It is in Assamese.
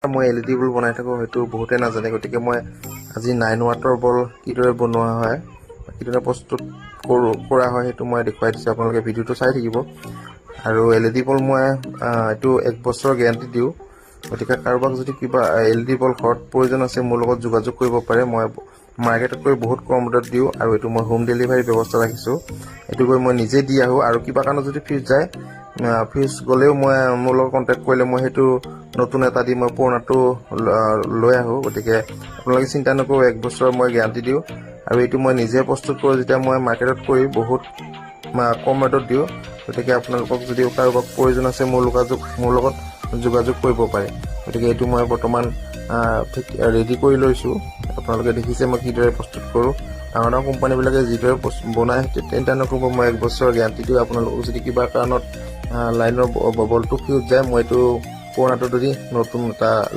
মই LED বল বনাই থাকোঁ হয়তো বহুতে নাজানে, গতিকে মই আজি 9 ৱাটৰ বল কিদৰে বনোৱা হয় কিদৰে প্ৰস্তুত কৰা হয় সেইটো মই দেখুৱাই দিছোঁ। আপোনালোকে ভিডিঅ'টো চাই থাকিব। আৰু LED বল মই এইটো 1 বছৰৰ গেৰাণ্টি দিওঁ। গতিকে কাৰোবাক যদি কিবা LED বল ঘৰত প্ৰয়োজন আছে মোৰ লগত যোগাযোগ কৰিব পাৰে। মই মাৰ্কেটতকৈ বহুত কম ৰেটত দিওঁ আৰু এইটো মই হোম ডেলিভাৰী ব্যৱস্থা ৰাখিছোঁ। এইটো গৈ মই নিজে দি আহোঁ আৰু কিবা কাৰণত যদি ফিউজ যায়, ফিউজ গ'লেও মই মোৰ লগত কণ্টেক্ট কৰিলে মই সেইটো নতুন এটা দি মই পুৰণাটো লৈ আহোঁ। গতিকে আপোনালোকে চিন্তা নকৰোঁ, 1 বছৰৰ মই গেৰাণ্টি দিওঁ আৰু এইটো মই নিজে প্ৰস্তুত কৰোঁ যেতিয়া মই মাৰ্কেটত কৰি বহুত কম ৰেটত দিওঁ। গতিকে আপোনালোকক যদি কাৰোবাক প্ৰয়োজন আছে মোৰ লগত যোগাযোগ কৰিব পাৰে। গতিকে এইটো মই বৰ্তমান ঠিক ৰেডি কৰি লৈছোঁ। আপোনালোকে দেখিছে মই কিদৰে প্ৰস্তুত কৰোঁ। ডাঙৰ ডাঙৰ কোম্পানীবিলাকে যিদৰে বনায় চিন্তা নকৰিব, মই 1 বছৰৰ গেৰাণ্টি দিওঁ। আপোনালোকক যদি কিবা কাৰণত লাইনৰ বলটো ফিউজ যায়, মই এইটো পুৰণাটো যদি নতুন এটা